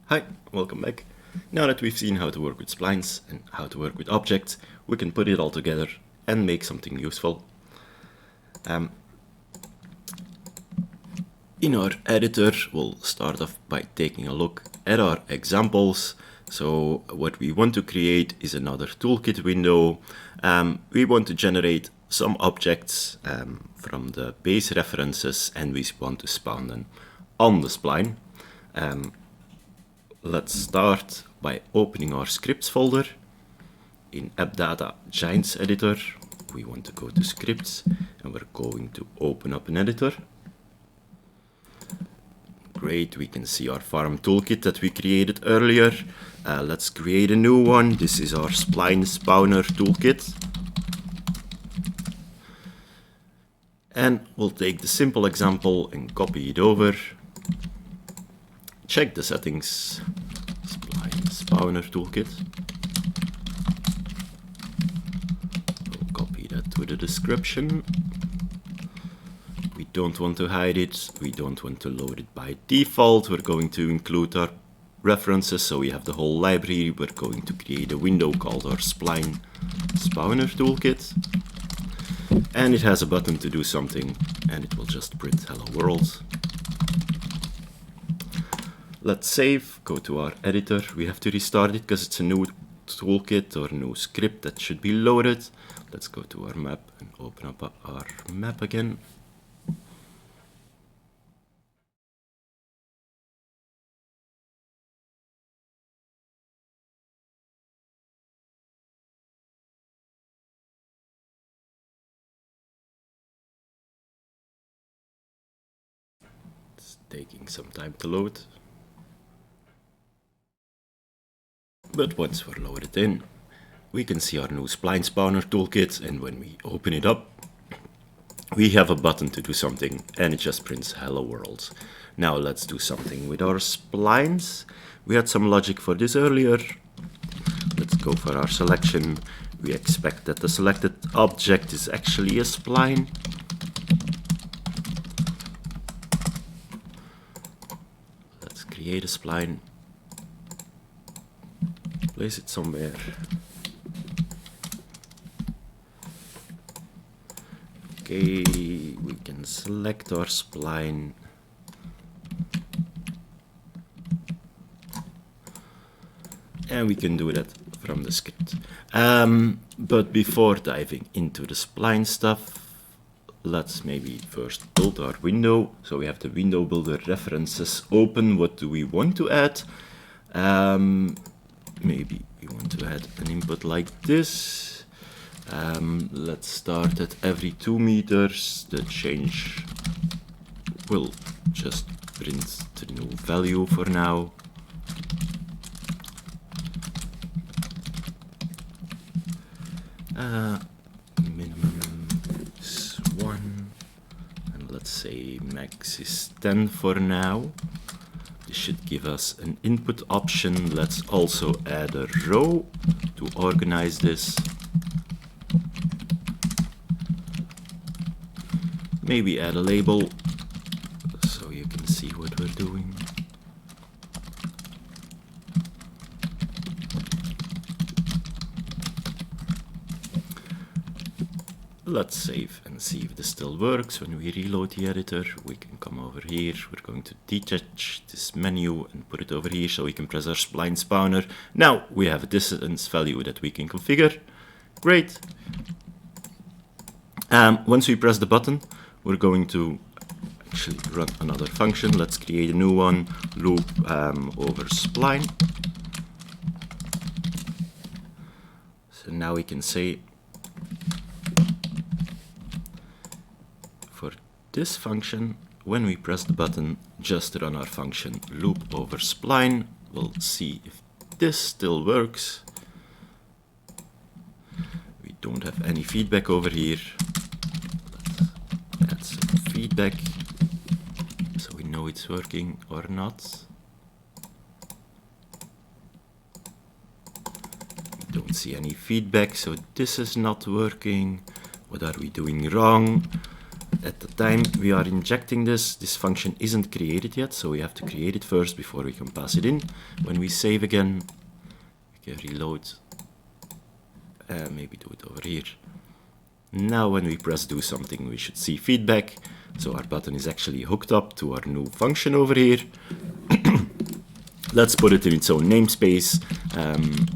Hi, welcome back. Now that we've seen how to work with splines and how to work with objects, we can put it all together and make something useful. In our editor, we'll start off by taking a look at our examples. So what we want to create is another toolkit window. We want to generate some objects from the base references, and we want to spawn them on the spline. Let's start by opening our scripts folder. In AppData Giants editor, we want to go to scripts and we're going to open up an editor. Great, we can see our farm toolkit that we created earlier. Let's create a new one. This is our spline spawner toolkit. And we'll take the simple example and copy it over. Check the settings. Spline spawner toolkit. We'll copy that to the description. We don't want to hide it. We don't want to load it by default. We're going to include our references, so we have the whole library. We're going to create a window called our spline spawner toolkit. And it has a button to do something, and it will just print hello world. Let's save, go to our editor. We have to restart it because it's a new toolkit or new script that should be loaded. Let's go to our map and open up our map again. It's taking some time to load. But once we're loaded in, we can see our new spline spawner toolkit, and when we open it up, we have a button to do something, and it just prints hello world. Now let's do something with our splines. We had some logic for this earlier. Let's go for our selection. We expect that the selected object is actually a spline. Let's create a spline. Place it somewhere. Okay, we can select our spline. And we can do that from the script. But before diving into the spline stuff, let's maybe first build our window. So we have the window builder references open. What do we want to add? Maybe we want to add an input like this. Let's start at every 2 meters. The change will just print the new value for now. Minimum is 1, and let's say max is 10 for now. This should give us an input option. Let's also add a row to organize this. Maybe add a label so you can see what we're doing. Let's save and see if this still works. When we reload the editor, we can come over here. We're going to detach this menu and put it over here so we can press our spline spawner. Now we have a distance value that we can configure. Great. Once we press the button, we're going to actually run another function. Let's create a new one, loop over spline. So now we can say, for this function, when we press the button, just run our function loop over spline. We'll see if this still works. We don't have any feedback over here. Let's add some feedback so we know it's working or not. We don't see any feedback, so this is not working. What are we doing wrong? at the time we are injecting this function isn't created yet, so we have to create it first before we can pass it in. When we save again, we can reload. Maybe do it over here. Now when we press do something, we should see feedback. So our button is actually hooked up to our new function over here. Let's put it in its own namespace.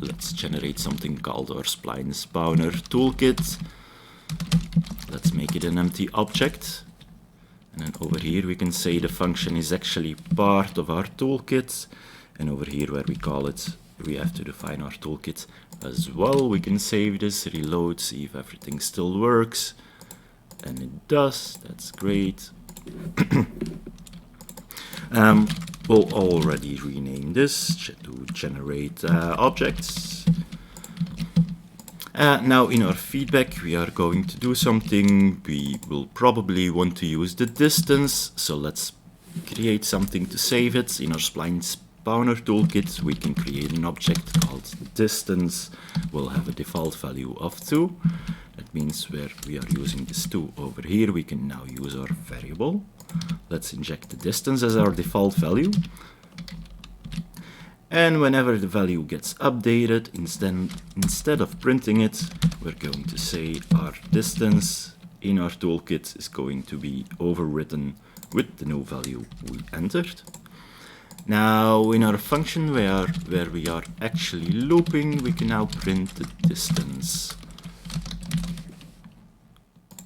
Let's generate something called our Spline Spawner Toolkit. Let's make it an empty object. And then over here we can say the function is actually part of our toolkit. And over here where we call it, we have to define our toolkit as well. We can save this, reload, see if everything still works. And it does, that's great. We'll already rename this to generate objects. Now in our feedback we are going to do something. We will probably want to use the distance, so let's create something to save it. In our Spline Spawner Toolkit we can create an object called distance. We'll have a default value of 2. That means where we are using this 2 over here, we can now use our variable. Let's inject the distance as our default value. And whenever the value gets updated, instead of printing it, we're going to say our distance in our toolkit is going to be overwritten with the new value we entered. Now in our function where we are actually looping, we can now print the distance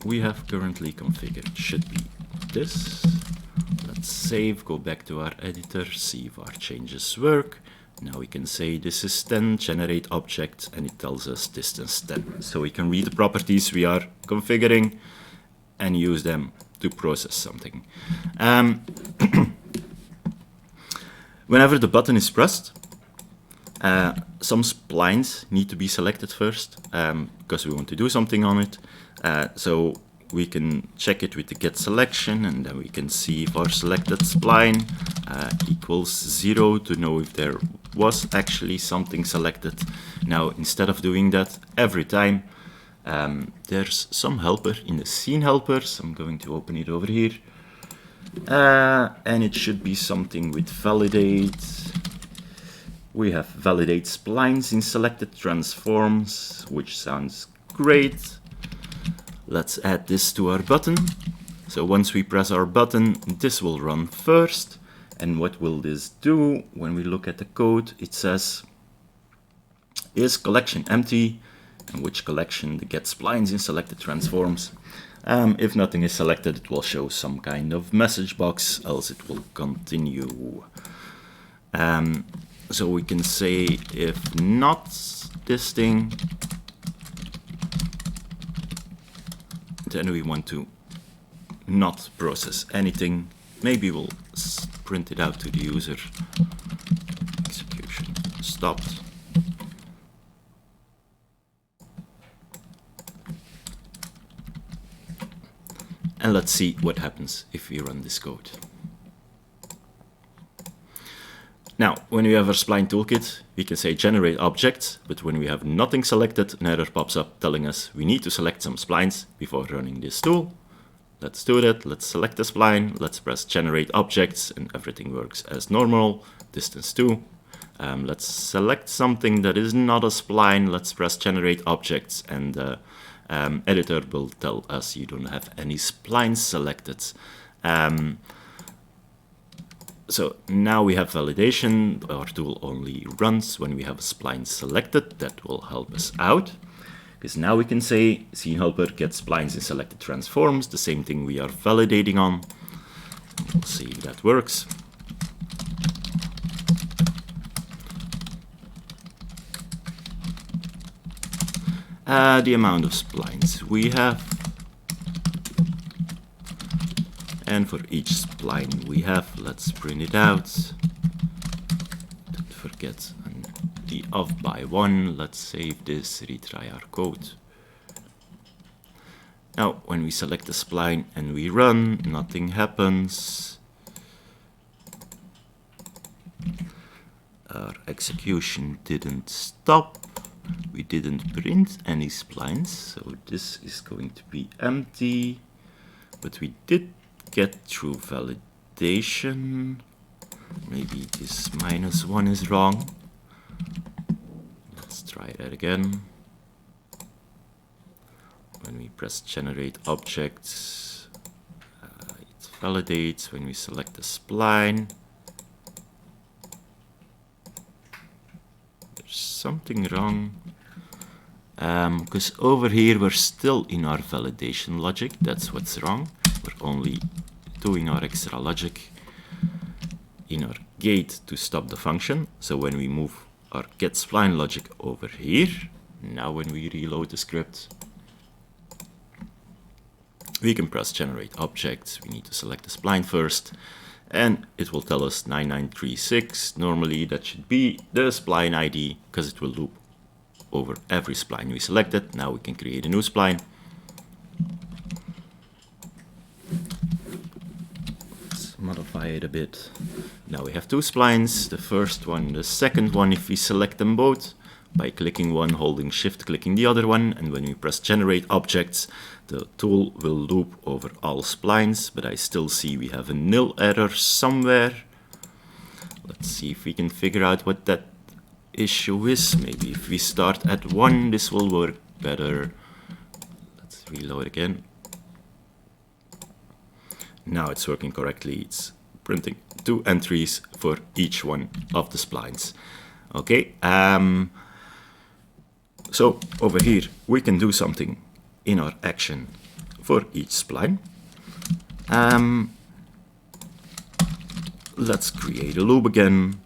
we have currently configured. Should be this. Let's save, go back to our editor, see if our changes work. Now we can say this is 10, generate object, and it tells us distance 10. So we can read the properties we are configuring and use them to process something. Whenever the button is pressed, some splines need to be selected first because we want to do something on it. So we can check it with the get selection, and then we can see if our selected spline equals 0 to know if there was actually something selected. Now instead of doing that every time, there's some helper in the scene helpers. I'm going to open it over here. And it should be something with validate. We have validate splines in selected transforms, which sounds great. Let's add this to our button. So once we press our button, this will run first. And what will this do? When we look at the code, it says, is collection empty? And which collection? The get splines in selected transforms. If nothing is selected, it will show some kind of message box, else it will continue. So we can say if not this thing, then we want to not process anything. Maybe we'll print it out to the user. Execution stopped. And let's see what happens if we run this code. Now, when we have our Spline toolkit, we can say generate objects, but when we have nothing selected, an error pops up telling us we need to select some splines before running this tool. Let's do that. Let's select the spline. Let's press generate objects, and everything works as normal. Distance 2. Let's select something that is not a spline. Let's press generate objects, and the editor will tell us you don't have any splines selected. So now we have validation. Our tool only runs when we have a spline selected. That will help us out, because now we can say scene helper get splines in selected transforms, the same thing we are validating on. We'll see if that works. The amount of splines we have, and for each spline we have, let's print it out. Don't forget the off by 1. Let's save this, retry our code. Now when we select the spline and we run, nothing happens. Our execution didn't stop. We didn't print any splines, so this is going to be empty. but we did get through validation. Maybe this -1 is wrong. Let's try that again. When we press generate objects, it validates when we select the spline. There's something wrong. Because over here we're still in our validation logic. That's what's wrong. We're only doing our extra logic in our gate to stop the function. So when we move our get spline logic over here, now when we reload the script, we can press generate objects. We need to select the spline first, and it will tell us 9936. Normally that should be the spline ID, because it will loop over every spline we selected. Now we can create a new spline. Let's modify it a bit. Now we have two splines, the first one, the second one. If we select them both by clicking one, holding shift, clicking the other one, and when we press generate objects, the tool will loop over all splines, but I still see we have a nil error somewhere. Let's see if we can figure out what that issue is. Maybe if we start at 1, this will work better. Let's reload again. Now it's working correctly. It's printing 2 entries for each one of the splines. Okay, so over here we can do something in our action for each spline. Let's create a loop again.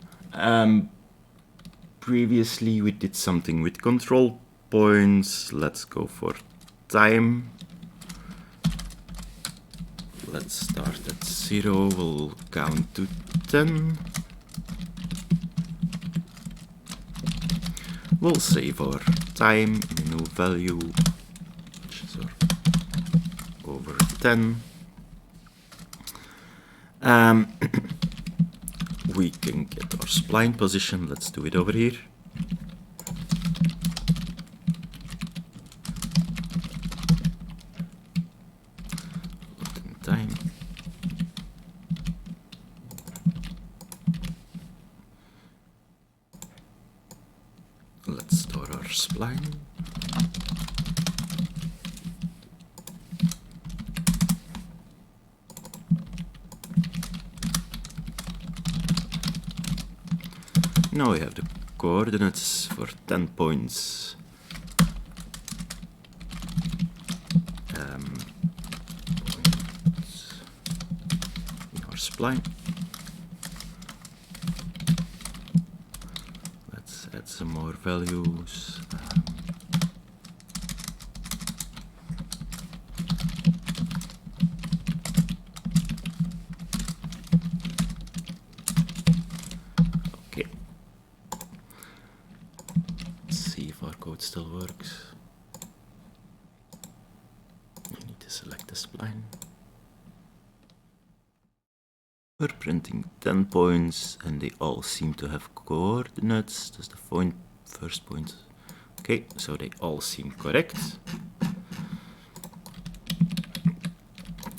Previously we did something with control points. Let's go for time. Let's start at 0. We'll count to 10. We'll save our time in a new value, which is over 10. We can get our spline position. Let's do it over here. Time. Let's store our spline. Now we have the coordinates for 10 points. Our spline. Let's add some more values. Code still works. I need to select the spline. We're printing 10 points and they all seem to have coordinates. That's the first point. Okay, so they all seem correct.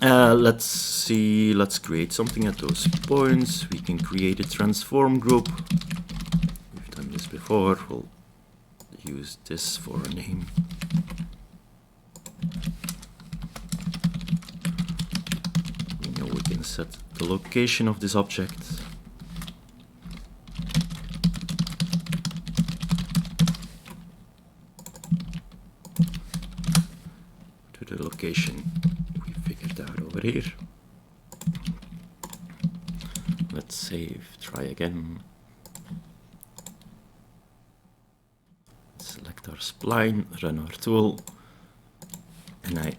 Let's see, let's create something at those points. We can create a transform group. We've done this before. We'll use this for a name. We know we can set the location of this object. To the location we figured out over here. Let's save, try again. Select our spline, run our tool, and I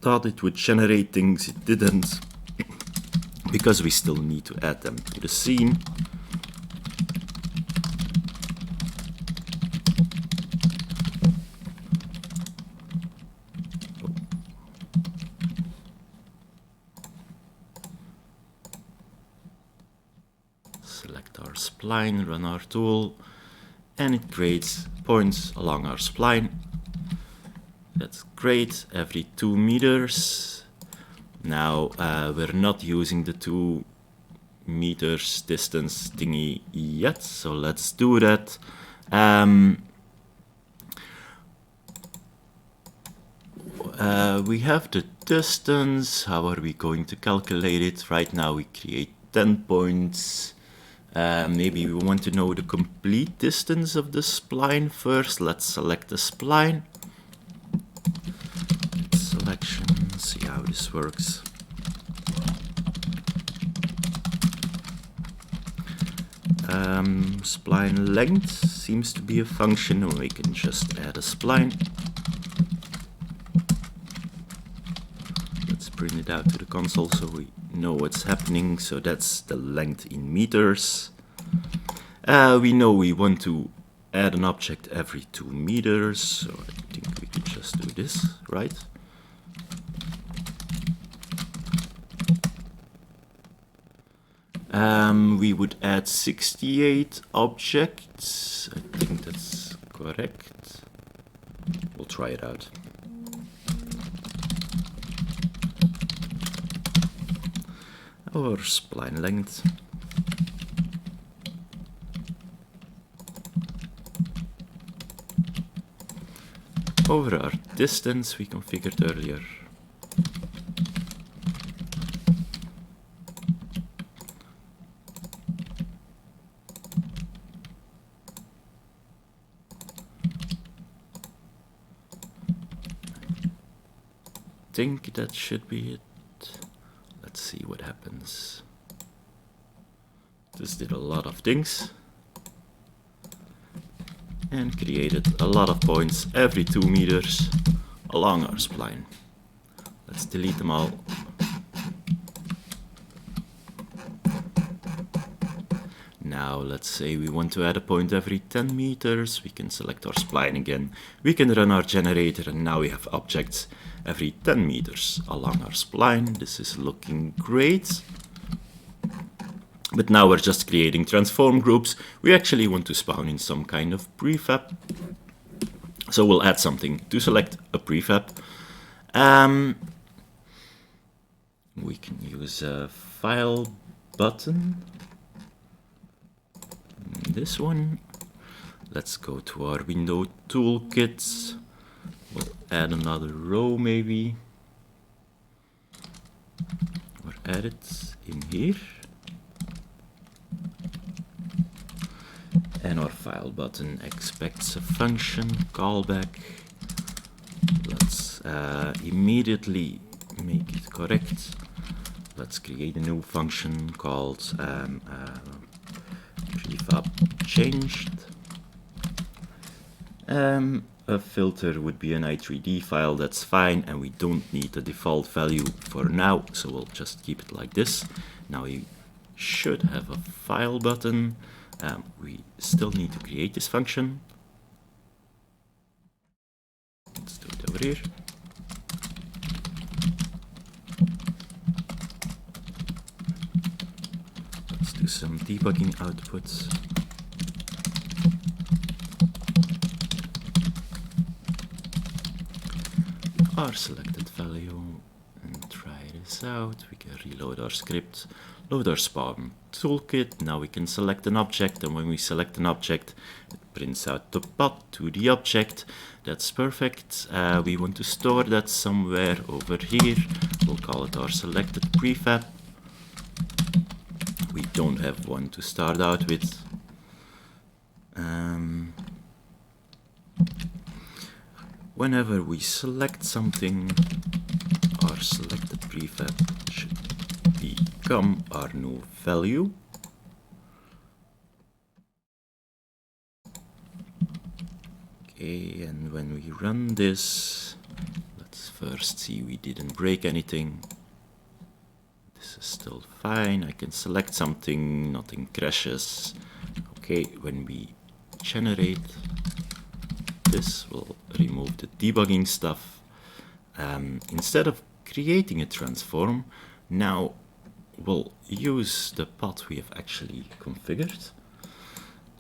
thought it would generate things, it didn't, because we still need to add them to the scene. Select our spline, run our tool, and it creates points along our spline. That's great. Every 2 meters Now we're not using the 2 meters distance thingy yet, so let's do that. We have the distance. How are we going to calculate it? Right now we create 10 points. Maybe we want to know the complete distance of the spline first. Let's select the spline. Selection, see how this works. Spline length seems to be a function, or we can just add a spline. Let's print it out to the console so we know what's happening. So that's the length in meters. We know we want to add an object every 2 meters, so I think we could just do this, right? We would add 68 objects. I think that's correct. We'll try it out. Our spline length. Over our distance we configured earlier. I think that should be it. Let's see what happens. This did a lot of things and created a lot of points every 2 meters along our spline. Let's delete them all. Now let's say we want to add a point every 10 meters. We can select our spline again. We can run our generator, and now we have objects every 10 meters along our spline. This is looking great. But now we're just creating transform groups. We actually want to spawn in some kind of prefab. So we'll add something to select a prefab. We can use a file button. This one. Let's go to our window toolkit. We'll add another row maybe. Or add it in here. And our file button expects a function callback. Let's immediately make it correct. Let's create a new function called prefab changed. A filter would be an i3D file, that's fine, and we don't need the default value for now, so we'll just keep it like this. Now we should have a file button. We still need to create this function. Let's do it over here. Let's do some debugging outputs. Our selected value, and try this out. We can reload our script, load our spawn toolkit. Now we can select an object, and when we select an object, it prints out the path to the object. That's perfect. We want to store that somewhere over here. We'll call it our selected prefab. We don't have one to start out with. Whenever we select something, our selected prefab should become our new value. Okay, and when we run this, let's first see we didn't break anything. This is still fine. I can select something, nothing crashes. Okay, when we generate this, we'll remove the debugging stuff. Instead of creating a transform, now we'll use the path we have actually configured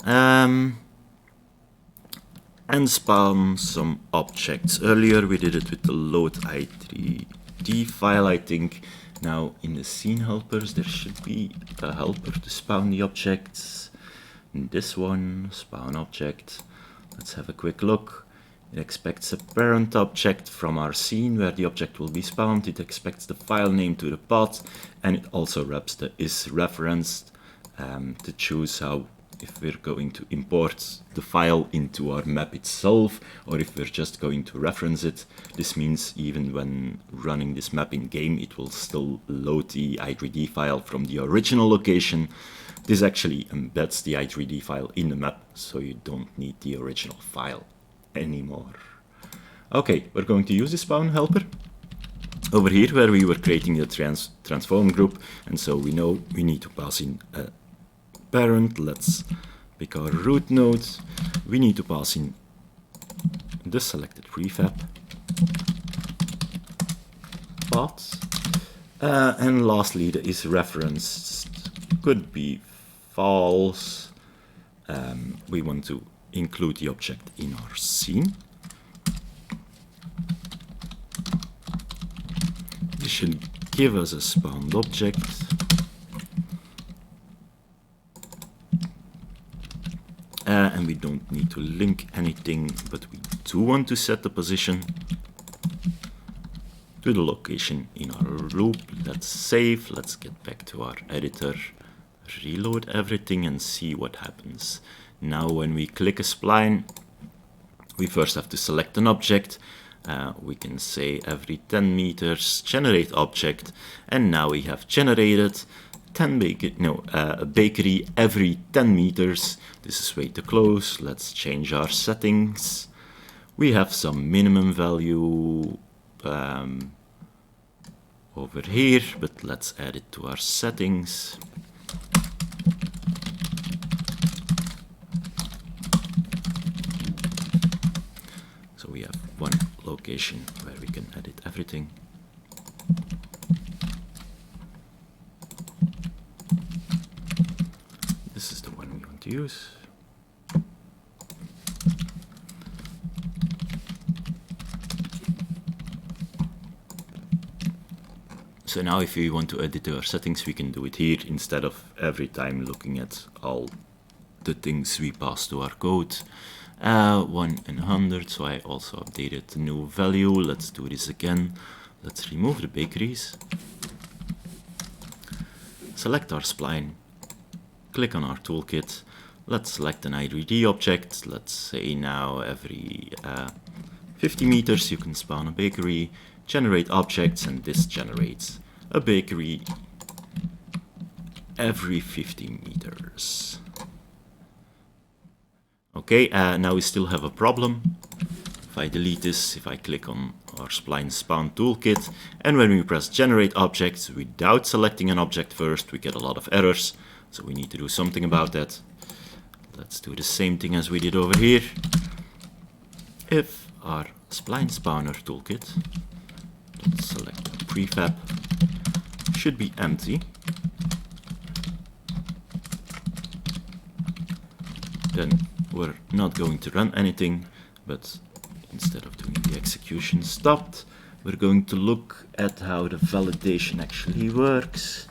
and spawn some objects. Earlier we did it with the load i3 hyd file, I think. Now in the scene helpers there should be a helper to spawn the objects. This one, spawn object. Let's have a quick look. It expects a parent object from our scene where the object will be spawned. It expects the file name to the path, and it also wraps the is referenced to choose how, if we're going to import the file into our map itself or if we're just going to reference it. This means even when running this map in game, it will still load the i3d file from the original location. This actually embeds the i3d file in the map, so you don't need the original file anymore. Okay, we're going to use the spawn helper over here where we were creating the transform group, and so we know we need to pass in a parent. Let's pick our root node. We need to pass in the selected prefab path, and lastly the is referenced could be false. We want to include the object in our scene. This should give us a spawned object. And we don't need to link anything, but we do want to set the position to the location in our loop. Let's save, let's get back to our editor, reload everything and see what happens. Now when we click a spline, we first have to select an object. We can say every 10 meters generate object, and now we have generated a bakery every 10 meters. This is way too close. Let's change our settings. We have some minimum value over here, but let's add it to our settings. So we have one location where we can edit everything. This is the one we want to use. So now if we want to edit our settings, we can do it here instead of every time looking at all the things we pass to our code. 1 in 100, so I also updated the new value. Let's do this again. Let's remove the bakeries. Select our spline. Click on our toolkit. Let's select an i3d object. Let's say now every 50 meters you can spawn a bakery. Generate objects, and this generates a bakery every 50 meters. Okay, now we still have a problem. If I delete this, if I click on our spline spawn toolkit, and when we press generate objects without selecting an object first, we get a lot of errors. So we need to do something about that. Let's do the same thing as we did over here. If our spline spawner toolkit, let's select the prefab, should be empty, then we're not going to run anything, but instead of doing the execution stopped, we're going to look at how the validation actually works.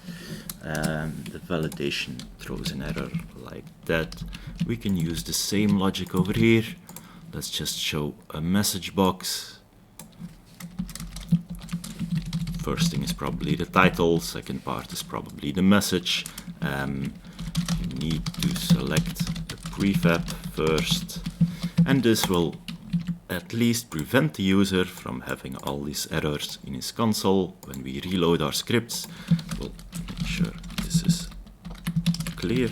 The validation throws an error like that. We can use the same logic over here. Let's just show a message box. First thing is probably the title, second part is probably the message. You need to select the prefab first, and this will at least prevent the user from having all these errors in his console. When we reload our scripts, we'll make sure this is clear.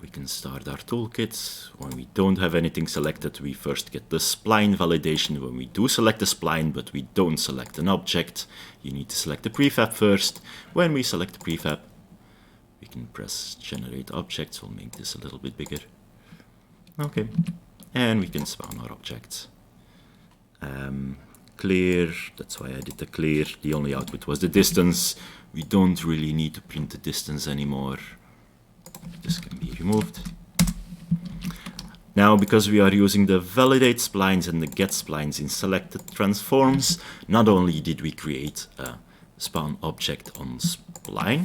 We can start our toolkits. When we don't have anything selected, we first get the spline validation. When we do select the spline, but we don't select an object, you need to select the prefab first. When we select the prefab, we can press generate objects. We'll make this a little bit bigger. Okay, and we can spawn our objects. Clear, that's why I did the clear. The only output was the distance. We don't really need to print the distance anymore. This can be removed. Now, because we are using the validate splines and the get splines in selected transforms, not only did we create a spawn object on spline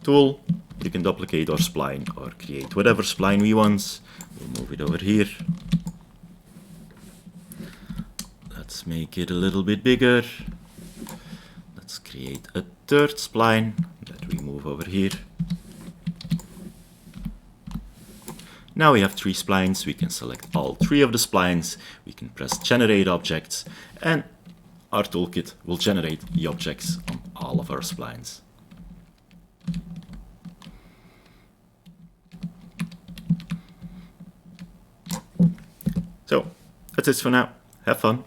tool, you can duplicate our spline or create whatever spline we want. We'll move it over here. Let's make it a little bit bigger. Let's create a third spline that we move over here. Now we have 3 splines. We can select all 3 of the splines. We can press generate objects, and our toolkit will generate the objects on all of our splines. So that's it for now. Have fun.